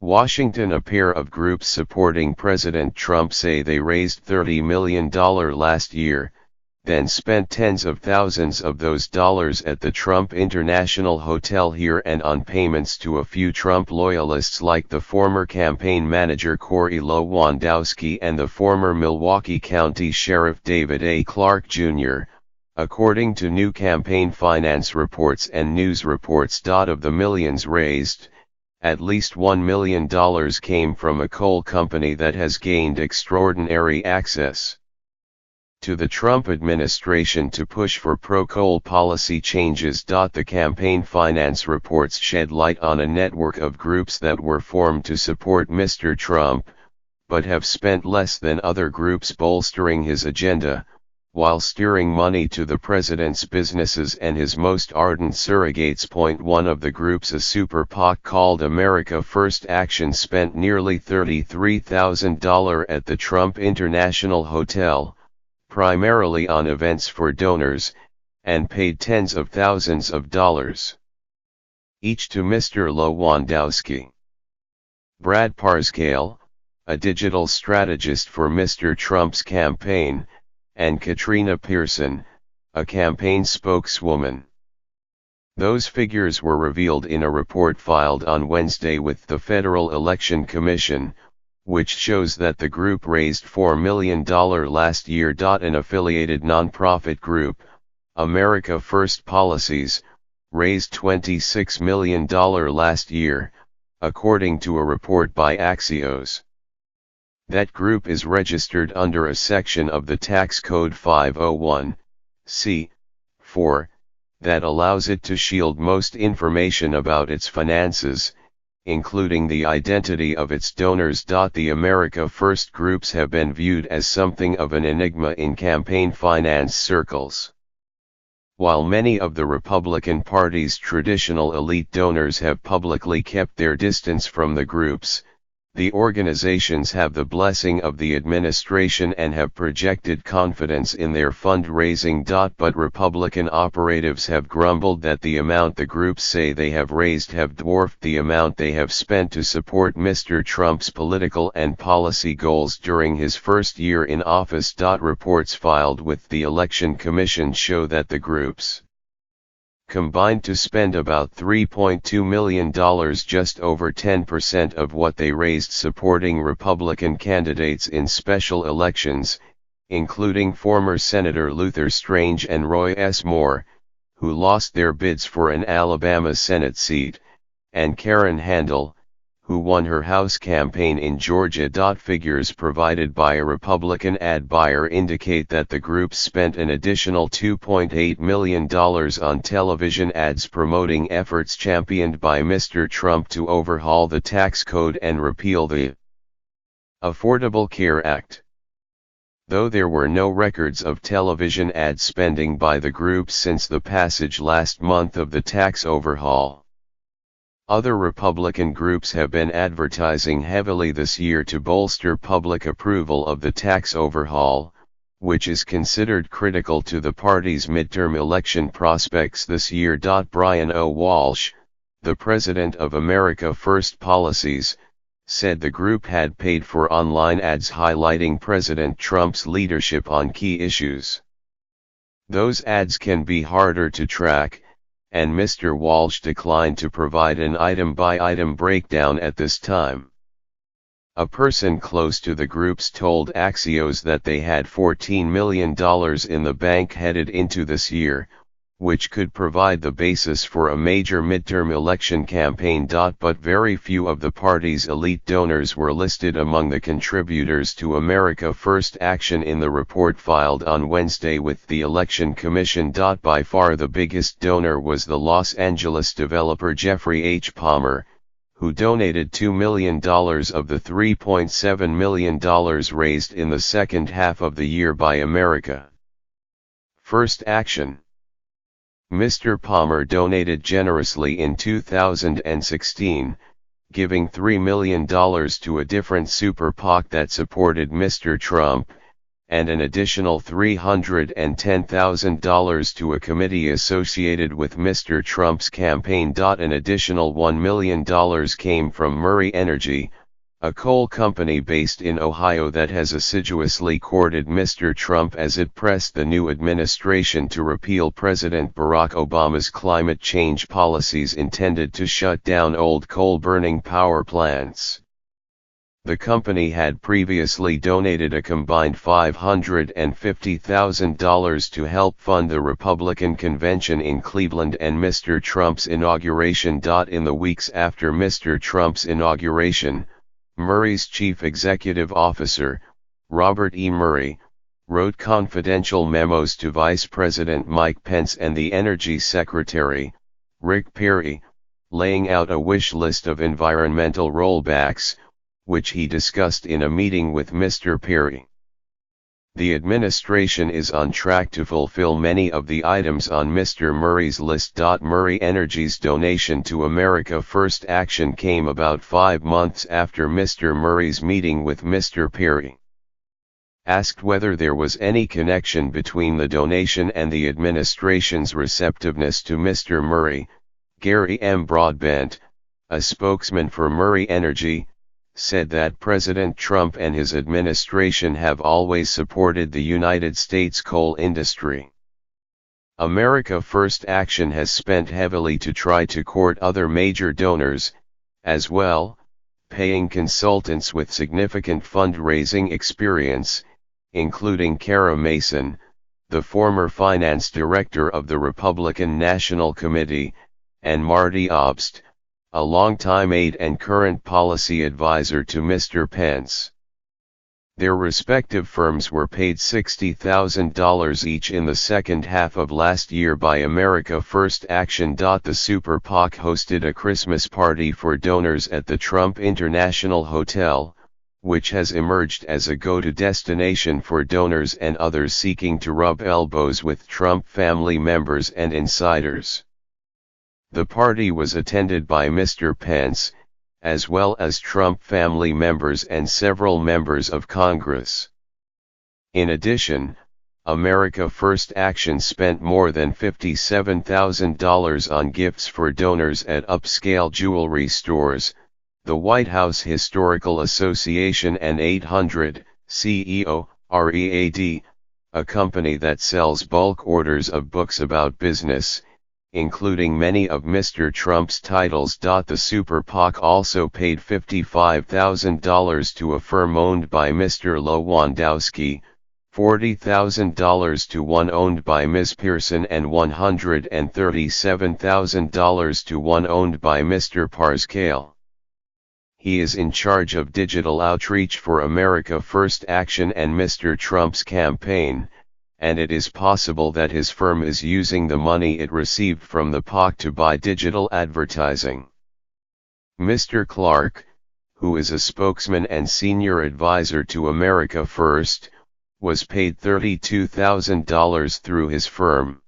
Washington. A pair of groups supporting President Trump say they raised $30 million last year, then spent tens of thousands of those dollars at the Trump International Hotel here and on payments to a few Trump loyalists like the former campaign manager Corey Lewandowski and the former Milwaukee County Sheriff David A. Clark Jr., according to new campaign finance reports and news reports. Of the millions raised, at least $1 million came from a coal company that has gained extraordinary access to the Trump administration to push for pro-coal policy changes. The campaign finance reports shed light on a network of groups that were formed to support Mr. Trump, but have spent less than other groups bolstering his agenda, while steering money to the president's businesses and his most ardent surrogates. One of the groups, a super PAC called America First Action, spent nearly $33,000 at the Trump International Hotel, primarily on events for donors, and paid tens of thousands of dollars each to Mr. Lewandowski. Brad Parscale, a digital strategist for Mr. Trump's campaign, and Katrina Pearson, a campaign spokeswoman. Those figures were revealed in a report filed on Wednesday with the Federal Election Commission, which shows that the group raised $4 million last year. An affiliated nonprofit group, America First Policies, raised $26 million last year, according to a report by Axios. That group is registered under a section of the tax code 501(c)(4), that allows it to shield most information about its finances, including the identity of its donors. The America First groups have been viewed as something of an enigma in campaign finance circles. While many of the Republican Party's traditional elite donors have publicly kept their distance from the groups, the organizations have the blessing of the administration and have projected confidence in their fundraising. But Republican operatives have grumbled that the amount the groups say they have raised have dwarfed the amount they have spent to support Mr. Trump's political and policy goals during his first year in office. Reports filed with the Election Commission show that the groups combined to spend about $3.2 million, just over 10% of what they raised supporting Republican candidates in special elections, including former Senator Luther Strange and Roy S. Moore, who lost their bids for an Alabama Senate seat, and Karen Handel, who won her House campaign in Georgia. Figures provided by a Republican ad buyer indicate that the group spent an additional $2.8 million on television ads promoting efforts championed by Mr. Trump to overhaul the tax code and repeal the Affordable Care Act. Though there were no records of television ad spending by the group since the passage last month of the tax overhaul. Other Republican groups have been advertising heavily this year to bolster public approval of the tax overhaul, which is considered critical to the party's midterm election prospects this year. Brian O. Walsh, the president of America First Policies, said the group had paid for online ads highlighting President Trump's leadership on key issues. Those ads can be harder to track, and Mr. Walsh declined to provide an item-by-item breakdown at this time. A person close to the groups told Axios that they had $14 million in the bank headed into this year, which could provide the basis for a major midterm election campaign. But very few of the party's elite donors were listed among the contributors to America First Action in the report filed on Wednesday with the Election Commission. By far the biggest donor was the Los Angeles developer Jeffrey H. Palmer, who donated $2 million of the $3.7 million raised in the second half of the year by America First Action. Mr. Palmer donated generously in 2016, giving $3 million to a different super PAC that supported Mr. Trump, and an additional $310,000 to a committee associated with Mr. Trump's campaign. An additional $1 million came from Murray Energy, a coal company based in Ohio that has assiduously courted Mr. Trump as it pressed the new administration to repeal President Barack Obama's climate change policies intended to shut down old coal-burning power plants. The company had previously donated a combined $550,000 to help fund the Republican convention in Cleveland and Mr. Trump's inauguration. In the weeks after Mr. Trump's inauguration, Murray's chief executive officer, Robert E. Murray, wrote confidential memos to Vice President Mike Pence and the Energy Secretary, Rick Perry, laying out a wish list of environmental rollbacks, which he discussed in a meeting with Mr. Perry. The administration is on track to fulfill many of the items on Mr. Murray's list. Murray Energy's donation to America First action came about 5 months after Mr. Murray's meeting with Mr. Perry. Asked whether there was any connection between the donation and the administration's receptiveness to Mr. Murray, Gary M. Broadbent, a spokesman for Murray Energy, said that President Trump and his administration have always supported the United States coal industry. America First action has spent heavily to try to court other major donors, as well, paying consultants with significant fundraising experience, including Kara Mason, the former finance director of the Republican National Committee, and Marty Obst, a longtime aide and current policy advisor to Mr. Pence. Their respective firms were paid $60,000 each in the second half of last year by America First Action. The Super PAC hosted a Christmas party for donors at the Trump International Hotel, which has emerged as a go-to destination for donors and others seeking to rub elbows with Trump family members and insiders. The party was attended by Mr. Pence, as well as Trump family members and several members of Congress. In addition, America First Action spent more than $57,000 on gifts for donors at upscale jewelry stores, the White House Historical Association and 800 CEO, READ, a company that sells bulk orders of books about business, including many of Mr. Trump's titles. The Super PAC also paid $55,000 to a firm owned by Mr. Lewandowski, $40,000 to one owned by Ms. Pearson, and $137,000 to one owned by Mr. Parscale. He is in charge of digital outreach for America First Action and Mr. Trump's campaign, and it is possible that his firm is using the money it received from the PAC to buy digital advertising. Mr. Clark, who is a spokesman and senior advisor to America First, was paid $32,000 through his firm.